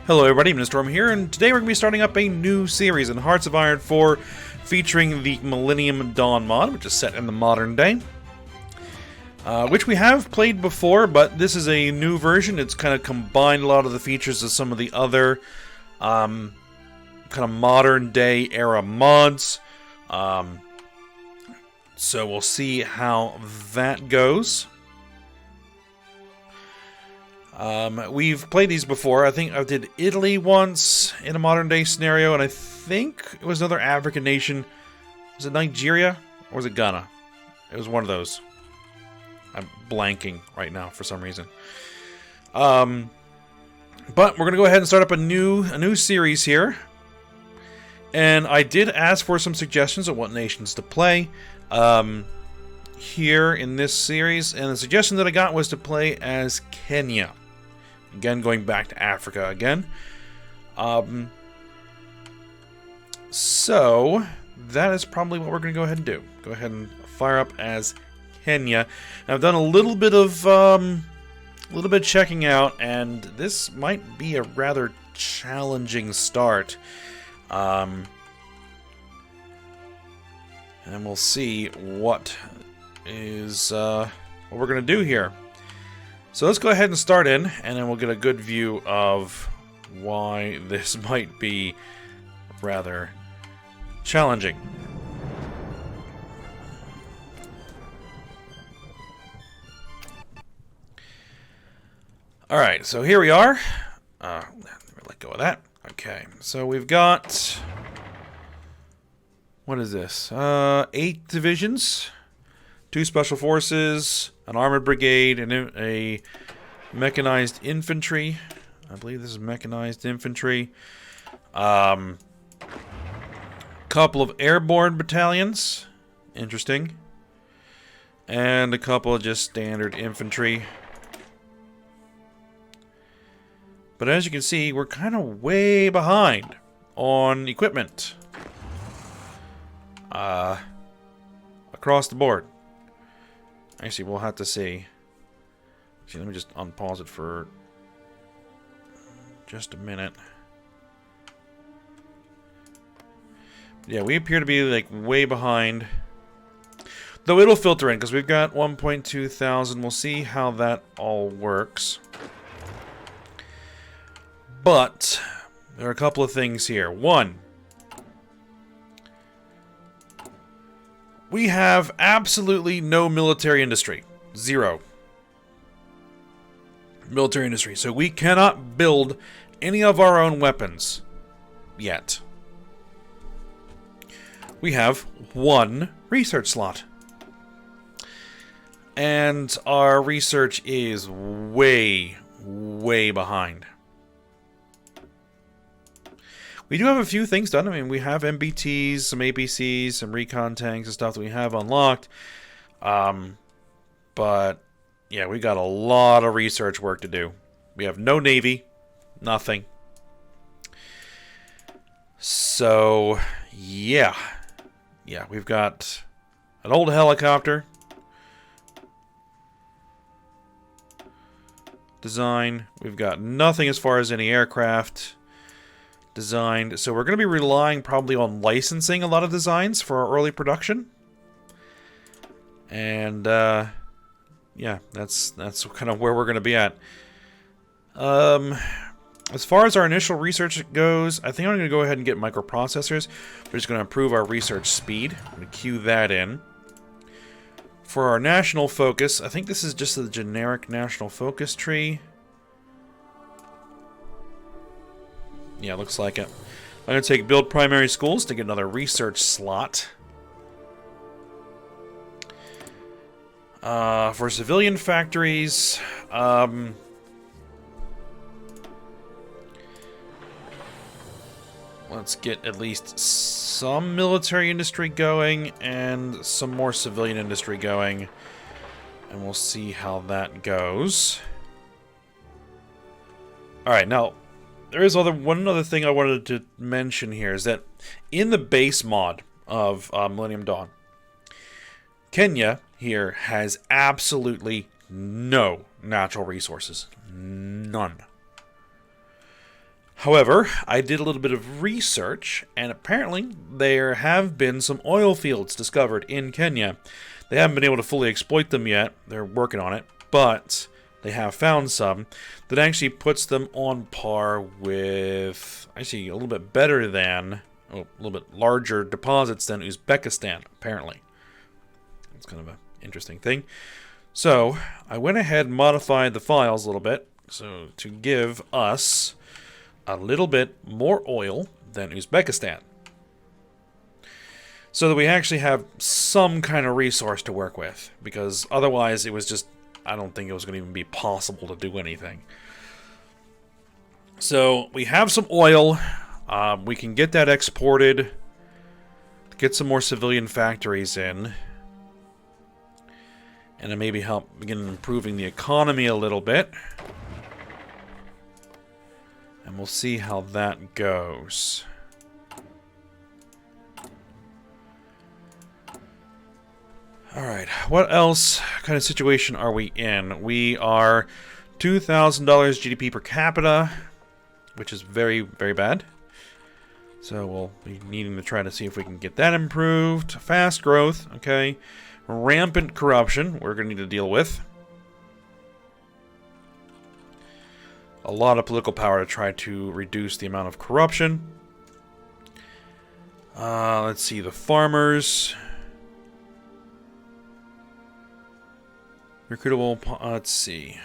Hello everybody, Storm here, and today we're going to be starting up a new series in Hearts of Iron 4 featuring the Millennium Dawn Mod, which is set in the modern day. Which we have played before, but this is a new version. It's kind of combined a lot of the features of some of the other kind of modern day era mods. So we'll see how that goes. We've played these before. I think I did Italy once in a modern day scenario, and I think it was another African nation. Was it Nigeria or was it Ghana? It was one of those. I'm blanking right now for some reason. But we're gonna go ahead and start up a new series here. And I did ask for some suggestions of what nations to play here in this series, and the suggestion that I got was to play as Kenya. Again, going back to Africa again. So that is probably what we're going to go ahead and do. Go ahead and fire up as Kenya. Now, I've done a little bit checking out, and this might be a rather challenging start. And we'll see what we're going to do here. So let's go ahead and start in, and then we'll get a good view of why this might be rather challenging. Alright, so here we are. Let me let go of that. Okay, so we've got... what is this? 8 divisions, 2 special forces, an armored brigade, and a mechanized infantry. I believe this is mechanized infantry. Couple of airborne battalions. Interesting. And a couple of just standard infantry. But as you can see, we're kind of way behind on equipment. Across the board. Actually, we'll have to see. Actually, let me just unpause it for just a minute. Yeah, we appear to be like way behind. Though it'll filter in because we've got 1.2 thousand. We'll see how that all works. But there are a couple of things here. One, we have absolutely no military industry. Zero. Military industry. So we cannot build any of our own weapons. Yet. We have 1 research slot. And our research is way, way behind. We do have a few things done. I mean, we have MBTs, some APCs, some recon tanks and stuff that we have unlocked. But, yeah, we got a lot of research work to do. We have no Navy. Nothing. So, yeah. Yeah, we've got an old helicopter. Design. We've got nothing as far as any aircraft designed, so we're going to be relying probably on licensing a lot of designs for our early production. And yeah, that's kind of where we're going to be at. As far as our initial research goes, I think I'm going to go ahead and get microprocessors. We're just going to improve our research speed. I'm going to cue that in. For our national focus, I think this is just the generic national focus tree. Yeah, looks like it. I'm going to take build primary schools to get another research slot. For civilian factories, let's get at least some military industry going and some more civilian industry going. And we'll see how that goes. Alright, now... there is one other thing I wanted to mention here, is that in the base mod of Millennium Dawn, Kenya here has absolutely no natural resources. None. However, I did a little bit of research, and apparently there have been some oil fields discovered in Kenya. They haven't been able to fully exploit them yet. They're working on it, but they have found some that actually puts them on par with, actually a little bit better than, a little bit larger deposits than Uzbekistan, apparently. It's kind of an interesting thing. So, I went ahead and modified the files a little bit, so to give us a little bit more oil than Uzbekistan. So that we actually have some kind of resource to work with. Because otherwise it was just, I don't think it was going to even be possible to do anything. So we have some oil. We can get that exported. Get some more civilian factories in. And then maybe help begin improving the economy a little bit. And we'll see how that goes. Alright, what else kind of situation are we in? We are $2,000 GDP per capita, which is very, very bad. So we'll be needing to try to see if we can get that improved. Fast growth, okay. Rampant corruption, we're going to need to deal with. A lot of political power to try to reduce the amount of corruption. Let's see, the farmers. Recruitable, let's see.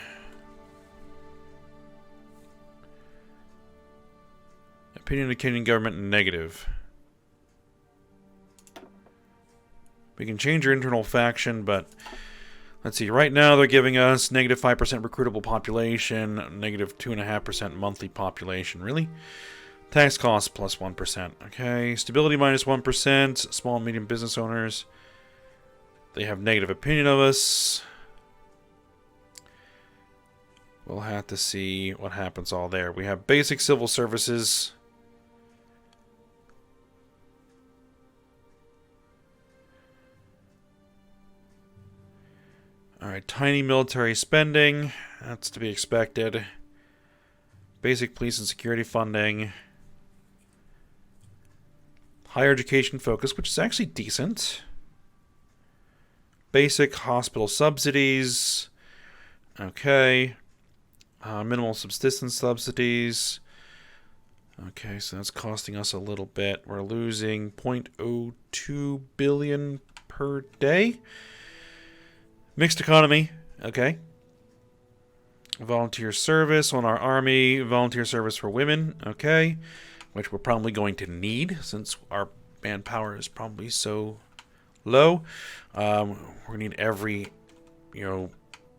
Opinion of the Kenyan government negative. We can change your internal faction, but let's see. Right now they're giving us negative 5% recruitable population, negative 2.5% monthly population. Really? Tax costs plus 1%. Okay. Stability minus 1%. Small and medium business owners. They have negative opinion of us. We'll have to see what happens all there. We have basic civil services. Alright, tiny military spending. That's to be expected. Basic police and security funding. Higher education focus, which is actually decent. Basic hospital subsidies. Okay. Minimal subsistence subsidies. Okay, so that's costing us a little bit. We're losing 0.02 billion per day. Mixed economy. Okay. Volunteer service on our army. Volunteer service for women. Okay. Which we're probably going to need since our manpower is probably so low. We're going to need every,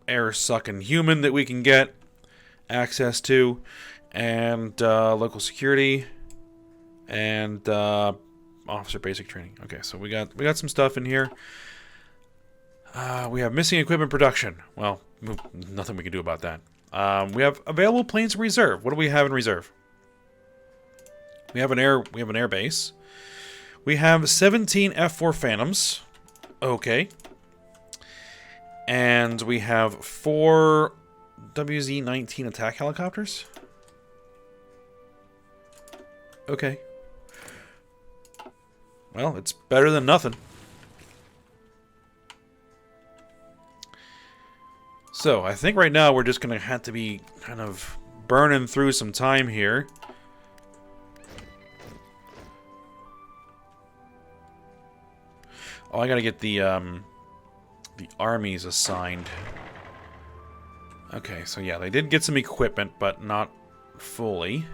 air-sucking human that we can get access to, and local security, and officer basic training. Okay, so we got some stuff in here. We have missing equipment production. Well, nothing we can do about that. We have available planes in reserve. What do we have in reserve? We have an air base. We have 17 F4 Phantoms. Okay. And we have 4 WZ-19 attack helicopters. Okay. Well, it's better than nothing. So, I think right now we're just going to have to be kind of burning through some time here. Oh, I gotta get the armies assigned. Okay, so yeah, they did get some equipment, but not fully.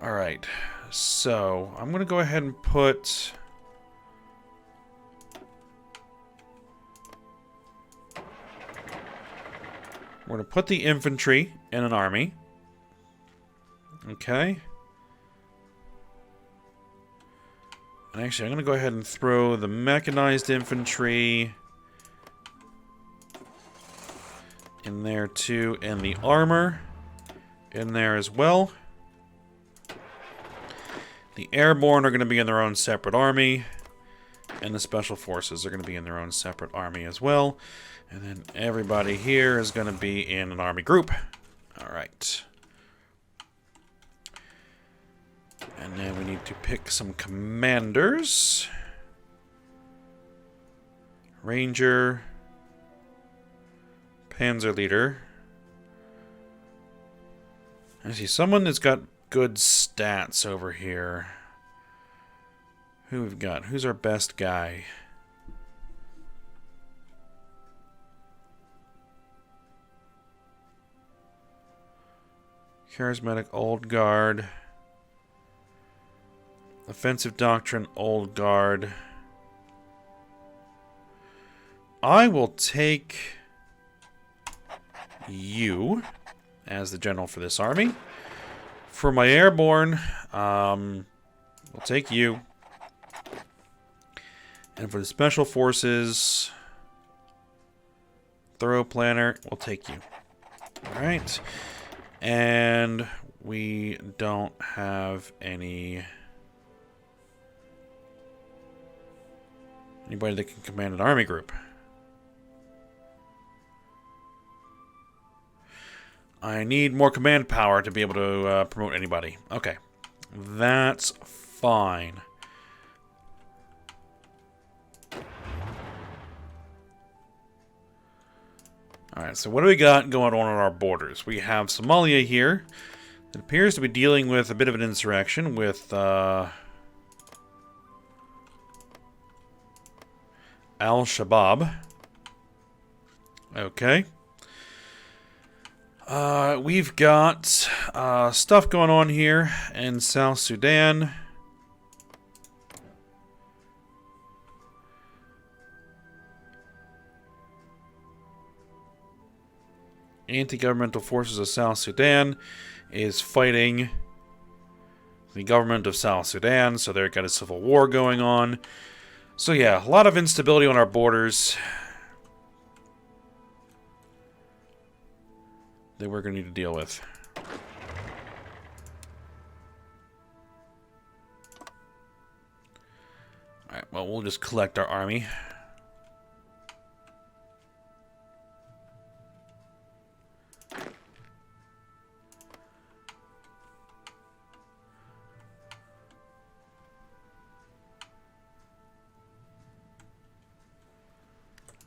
Alright, so I'm gonna go ahead and put... We're gonna put the infantry in an army. Okay. And actually, I'm going to go ahead and throw the mechanized infantry in there too, and the armor in there as well. The airborne are going to be in their own separate army, and the special forces are going to be in their own separate army as well. And then everybody here is going to be in an army group. All right. need to pick some commanders. Ranger. Panzer leader. I see someone that's got good stats over here. Who we've got? Who's our best guy? Charismatic Old Guard. Offensive Doctrine Old Guard. I will take you as the general for this army. For my airborne, we'll take you. And for the special forces, thorough planner, we'll take you. Alright. And we don't have anybody that can command an army group. I need more command power to be able to promote anybody. Okay. That's fine. Alright, so what do we got going on our borders? We have Somalia here. It appears to be dealing with a bit of an insurrection with Al-Shabaab. Okay. We've got stuff going on here in South Sudan. Anti-governmental forces of South Sudan is fighting the government of South Sudan, so they've got a civil war going on. So yeah, a lot of instability on our borders that we're going to need to deal with. Alright, well, we'll just collect our army.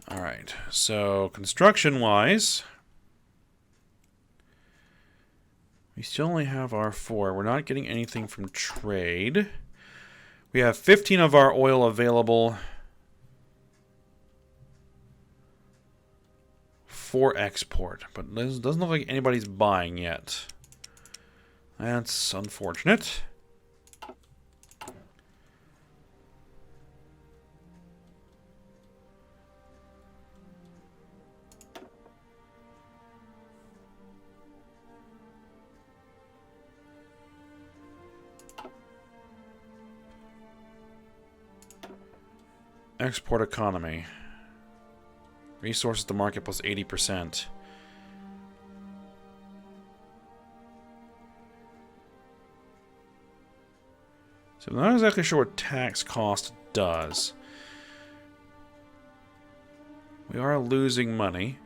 Alright, so construction-wise, we still only have our 4. We're not getting anything from trade. We have 15 of our oil available for export, but it doesn't look like anybody's buying yet. That's unfortunate. Export economy. Resources to market plus 80%. So I'm not exactly sure what tax cost does. We are losing money.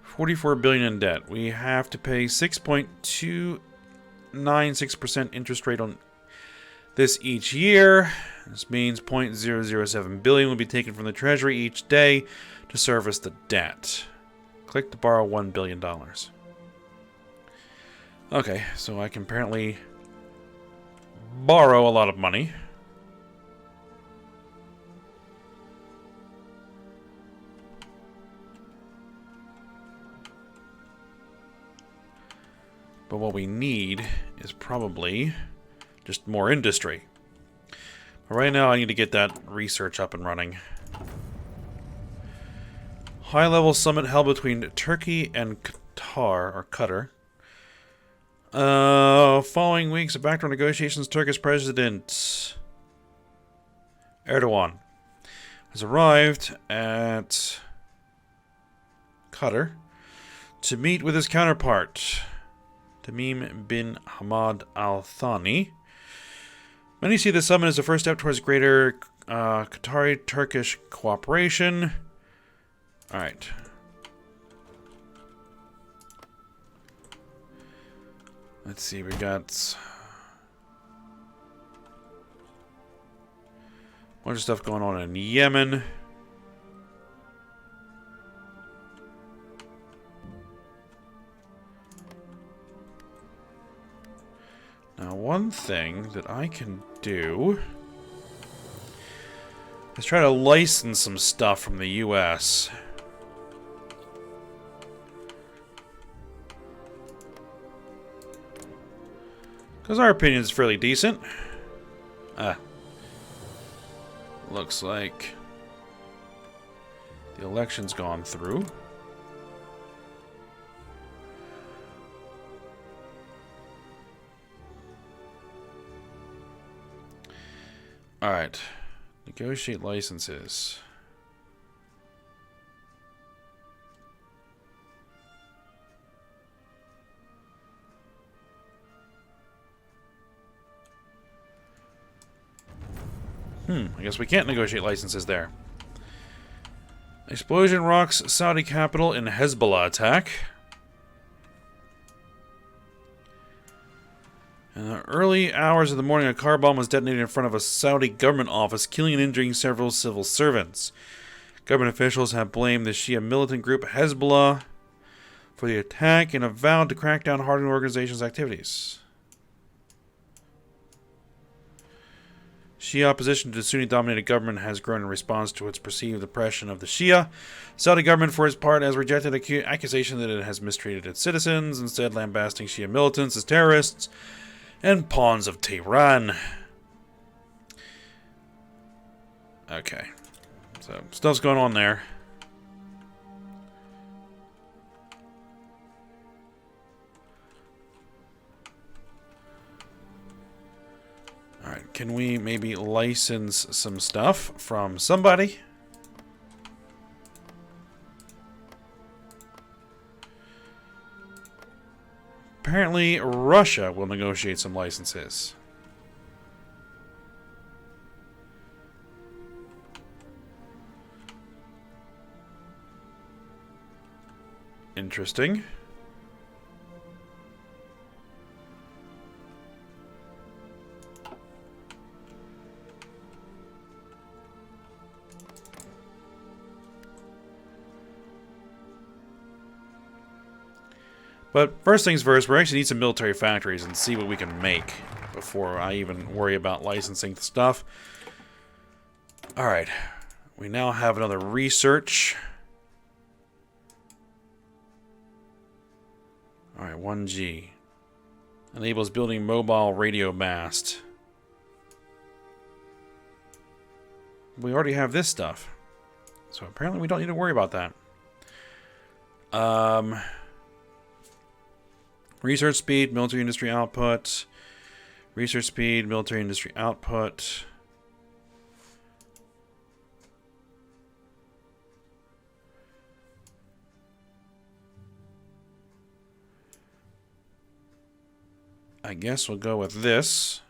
44 billion in debt. We have to pay 6.296% interest rate on this each year. This means 0.007 billion will be taken from the treasury each day to service the debt. Click to borrow $1 billion. Okay, so I can apparently borrow a lot of money. But what we need is probably just more industry. But right now I need to get that research up and running. High-level summit held between Turkey and Qatar, or Qatar. Following weeks of backdoor negotiations, Turkish President Erdogan has arrived at Qatar to meet with his counterpart, Tamim bin Hamad Al Thani. Many see the summit as the first step towards greater Qatari-Turkish cooperation. Alright. Let's see, we got a bunch of stuff going on in Yemen. Now, one thing that I can do is try to license some stuff from the US. Because our opinion is fairly decent. Looks like the election's gone through. Alright. Negotiate licenses. I guess we can't negotiate licenses there. Explosion rocks Saudi capital in Hezbollah attack. In the early hours of the morning, a car bomb was detonated in front of a Saudi government office, killing and injuring several civil servants. Government officials have blamed the Shia militant group Hezbollah for the attack and have vowed to crack down hard on the organization's activities. Shia opposition to the Sunni-dominated government has grown in response to its perceived oppression of the Shia. Saudi government, for its part, has rejected the accusation that it has mistreated its citizens, instead lambasting Shia militants as terrorists and pawns of Tehran. Okay. So, stuff's going on there. Alright, can we maybe license some stuff from somebody? Apparently, Russia will negotiate some licenses. Interesting. But first things first, we actually need some military factories and see what we can make before I even worry about licensing the stuff. Alright, we now have another research. Alright, 1G. Enables building mobile radio mast. We already have this stuff. So apparently we don't need to worry about that. Research speed, military industry output. Research speed, military industry output. I guess we'll go with this.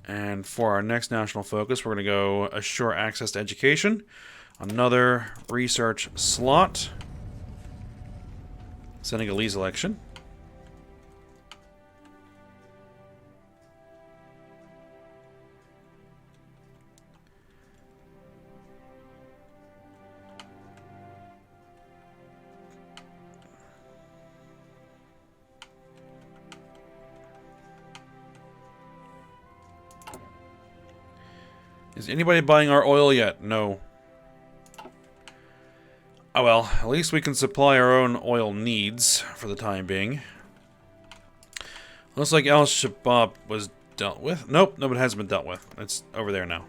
And for our next national focus, we're going to go assure access to education. Another research slot. Senegalese election. Is anybody buying our oil yet? No. Oh well, at least we can supply our own oil needs for the time being. Looks like Al-Shabaab was dealt with. Nope, no, it hasn't been dealt with. It's over there now.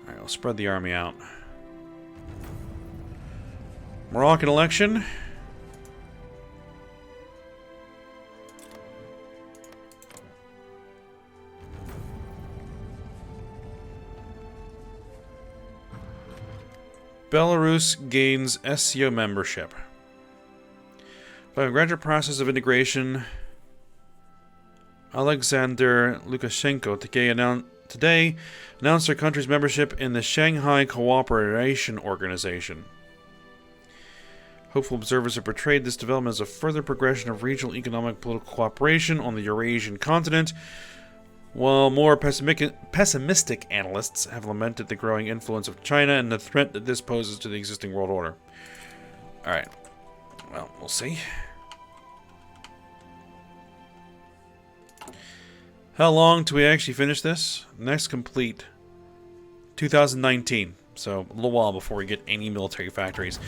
Alright, I'll spread the army out. Moroccan election. Belarus gains SCO membership. By a gradual process of integration Alexander Lukashenko today announced their country's membership in the Shanghai Cooperation Organization. Hopeful observers have portrayed this development as a further progression of regional economic and political cooperation on the Eurasian continent, while more pessimistic analysts have lamented the growing influence of China and the threat that this poses to the existing world order. Alright. Well, we'll see. How long till we actually finish this? Next complete 2019. So a little while before we get any military factories.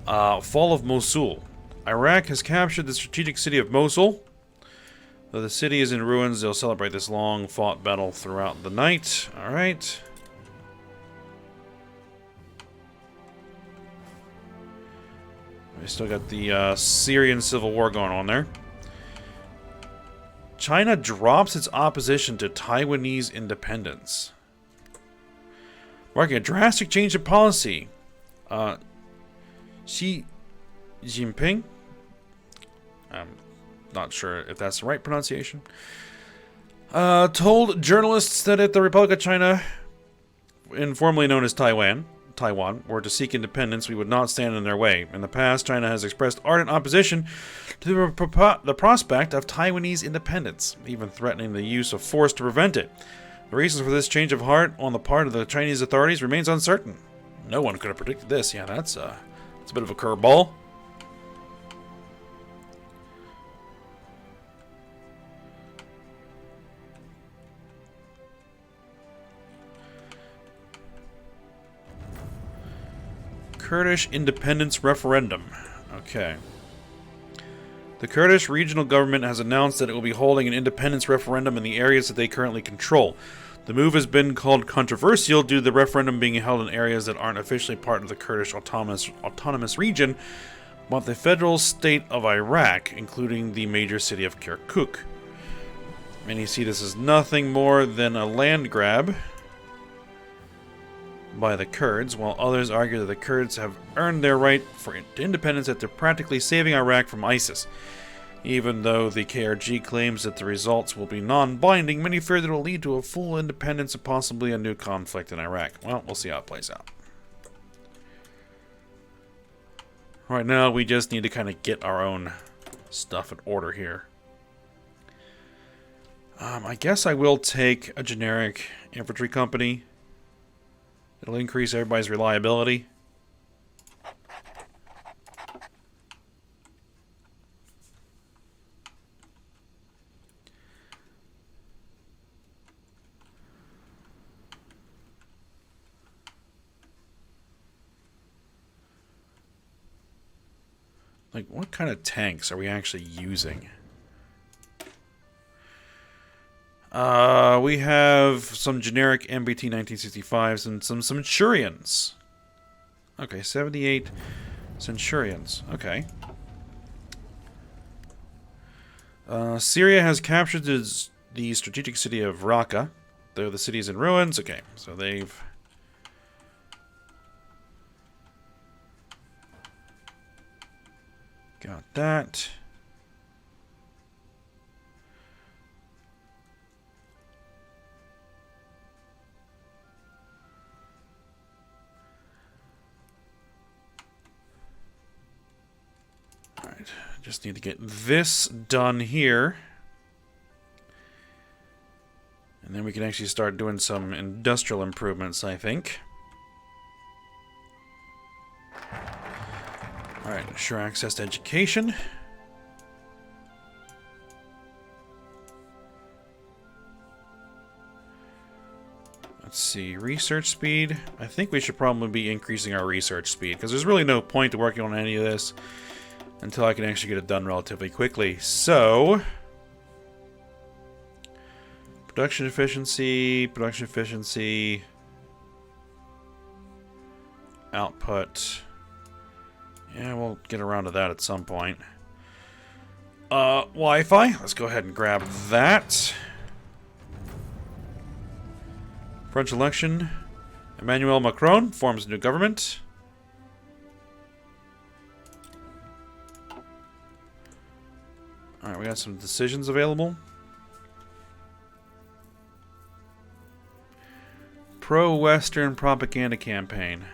Fall of Mosul. Iraq has captured the strategic city of Mosul. Though the city is in ruins, they'll celebrate this long-fought battle throughout the night. Alright. We still got the Syrian civil war going on there. China drops its opposition to Taiwanese independence, marking a drastic change in policy. Xi Jinping, I'm not sure if that's the right pronunciation, told journalists that if the Republic of China, informally known as Taiwan, were to seek independence, we would not stand in their way. In the past, China has expressed ardent opposition to the prospect of Taiwanese independence, even threatening the use of force to prevent it. The reasons for this change of heart on the part of the Chinese authorities remains uncertain. No one could have predicted this. Yeah, that's a bit of a curveball. Kurdish independence referendum. Okay. The Kurdish regional government has announced that it will be holding an independence referendum in the areas that they currently control. The move has been called controversial due to the referendum being held in areas that aren't officially part of the Kurdish autonomous region, but the federal state of Iraq, including the major city of Kirkuk. Many see this as nothing more than a land grab by the Kurds, while others argue that the Kurds have earned their right to independence after practically saving Iraq from ISIS. Even though the KRG claims that the results will be non-binding, many fear that it will lead to a full independence and possibly a new conflict in Iraq. Well, we'll see how it plays out. Right now, we just need to kind of get our own stuff in order here. I guess I will take a generic infantry company. It'll increase everybody's reliability. Like, what kind of tanks are we actually using? We have some generic MBT 1965s and some Centurions. Okay, 78 Centurions. Okay. Syria has captured the strategic city of Raqqa, though the city is in ruins. Okay, so they've... got that. Alright, just need to get this done here. And then we can actually start doing some industrial improvements, I think. Alright, ensure access to education. Let's see, research speed. I think we should probably be increasing our research speed, because there's really no point to working on any of this until I can actually get it done relatively quickly. So, production efficiency, output. Yeah, we'll get around to that at some point. Wi-Fi. Let's go ahead and grab that. French election. Emmanuel Macron forms a new government. Alright, we got some decisions available. Pro-Western propaganda campaign.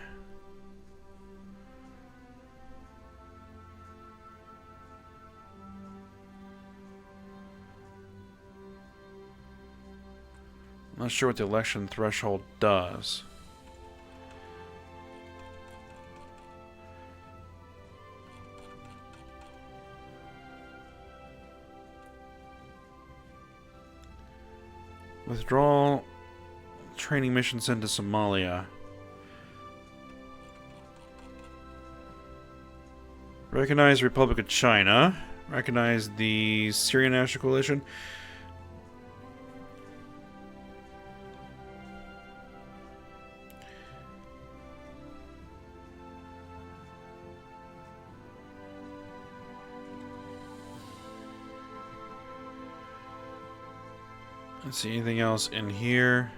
I'm not sure what the election threshold does. Withdrawal training mission sent to Somalia. Recognize Republic of China. Recognize the Syrian National Coalition. Let's see, anything else in here?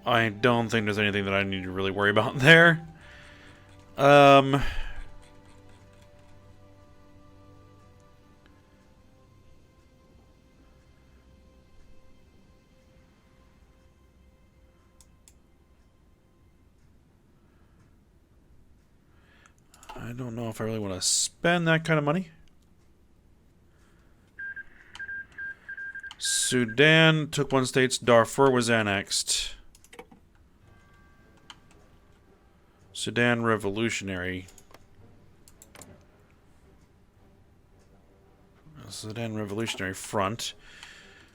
I don't think there's anything that I need to really worry about there. I don't know if I really want to spend that kind of money. Sudan took one state. Darfur was annexed. Sudan Revolutionary. Sudan Revolutionary Front.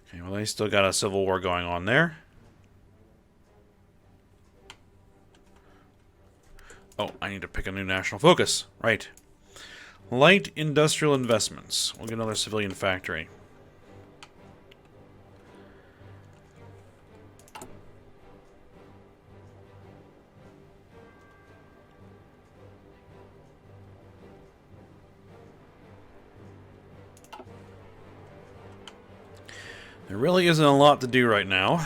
Okay, well, they still got a civil war going on there. Oh, I need to pick a new national focus. Right. Light industrial investments. We'll get another civilian factory. There really isn't a lot to do right now.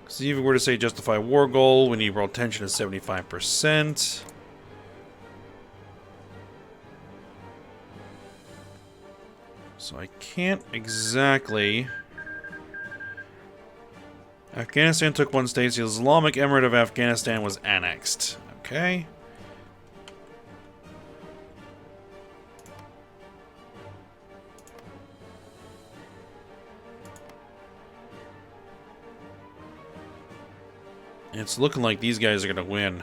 Because even if we were to say justify war goal, we need world tension at 75%. So I can't exactly... Afghanistan took one state. The Islamic Emirate of Afghanistan was annexed. Okay. It's looking like these guys are going to win.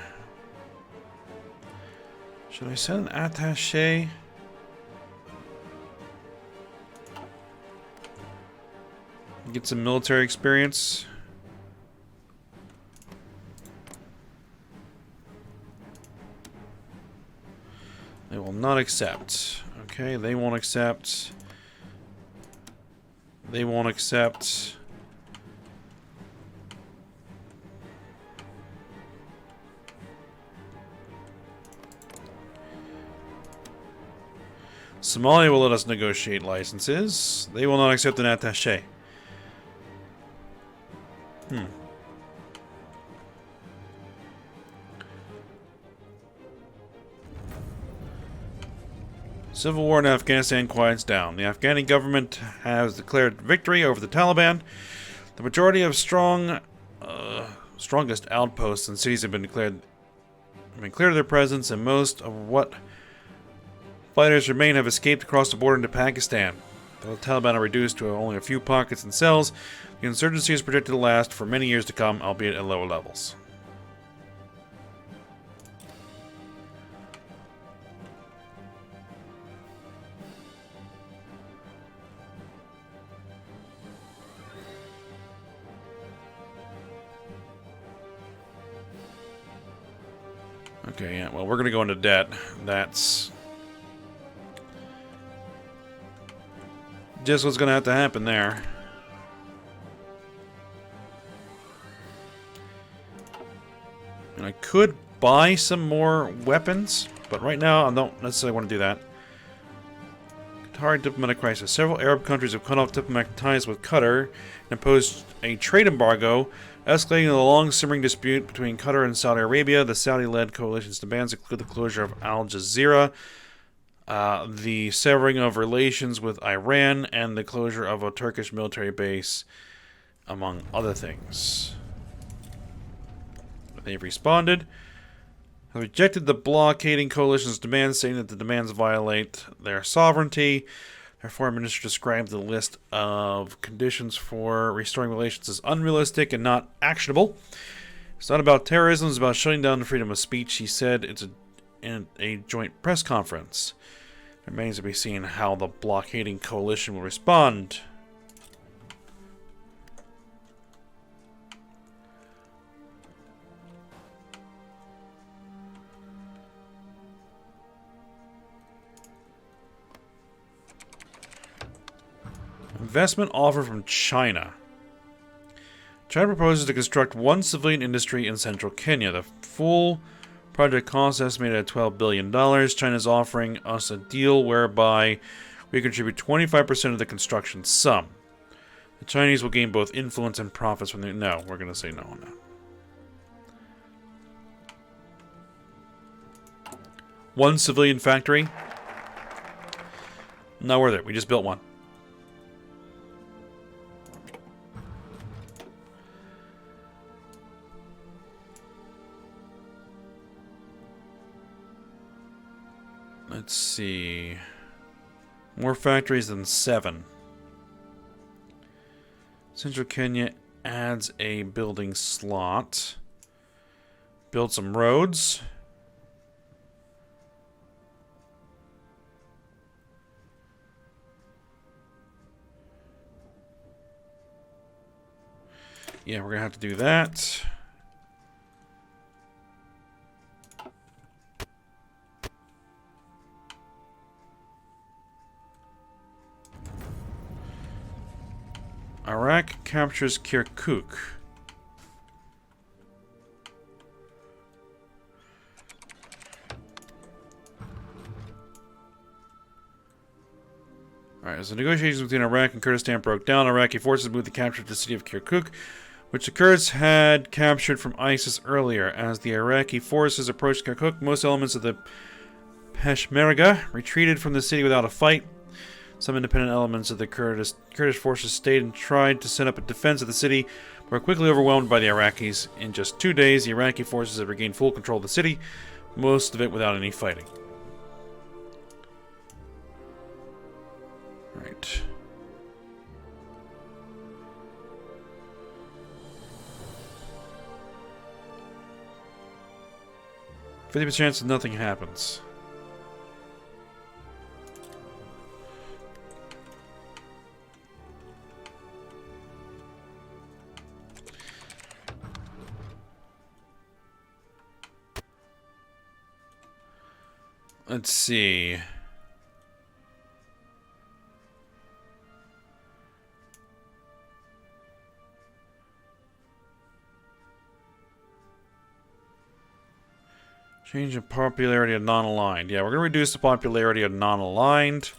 Should I send an attaché? Get some military experience. They will not accept. Okay, they won't accept. They won't accept. Somalia will let us negotiate licenses. They will not accept an attaché. Civil war in Afghanistan quiets down. The Afghani government has declared victory over the Taliban. The majority of strongest outposts and cities have been cleared of their presence, and most of what fighters remain have escaped across the border into Pakistan. Though the Taliban are reduced to only a few pockets and cells, the insurgency is projected to last for many years to come, albeit at lower levels. Okay, yeah, well, we're going to go into debt. That's just what's going to have to happen there. And I could buy some more weapons, but right now I don't necessarily want to do that. Qatari diplomatic crisis. Several Arab countries have cut off diplomatic ties with Qatar and imposed a trade embargo, escalating the long-simmering dispute between Qatar and Saudi Arabia. The Saudi-led coalition's demands include the closure of Al Jazeera, the severing of relations with Iran, and the closure of a Turkish military base, among other things. They've responded. Have rejected the blockading coalition's demands, saying that the demands violate their sovereignty. Their foreign minister described the list of conditions for restoring relations as unrealistic and not actionable. It's not about terrorism, it's about shutting down freedom of speech, he said. It's in a joint press conference. It remains to be seen how the blockading coalition will respond. Investment offer from China. China proposes to construct one civilian industry in central Kenya. The full project cost estimated at $12 billion. China is offering us a deal whereby we contribute 25% of the construction sum. The Chinese will gain both influence and profits from the... No, we're going to say no on that. One civilian factory. Not worth it. We just built one. Let's see. More factories than 7. Central Kenya adds a building slot. Build some roads. Yeah, we're gonna have to do that. Iraq captures Kirkuk. Alright, as the negotiations between Iraq and Kurdistan broke down, Iraqi forces moved to capture the city of Kirkuk, which the Kurds had captured from ISIS earlier. As the Iraqi forces approached Kirkuk, most elements of the Peshmerga retreated from the city without a fight. Some independent elements of the Kurdish forces stayed and tried to set up a defense of the city, but were quickly overwhelmed by the Iraqis. In just 2 days, the Iraqi forces had regained full control of the city, most of it without any fighting. Right. %50 chance that nothing happens. Let's see. Change the popularity of non-aligned. Yeah, we're going to reduce the popularity of non-aligned.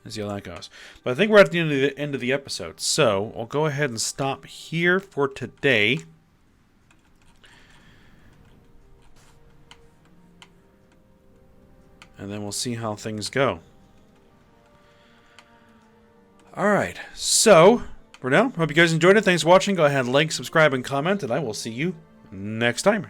See how that goes. But I think we're at the end of the episode. So I'll go ahead and stop here for today. And then we'll see how things go. Alright, so for now, hope you guys enjoyed it. Thanks for watching. Go ahead and like, subscribe, and comment, and I will see you next time.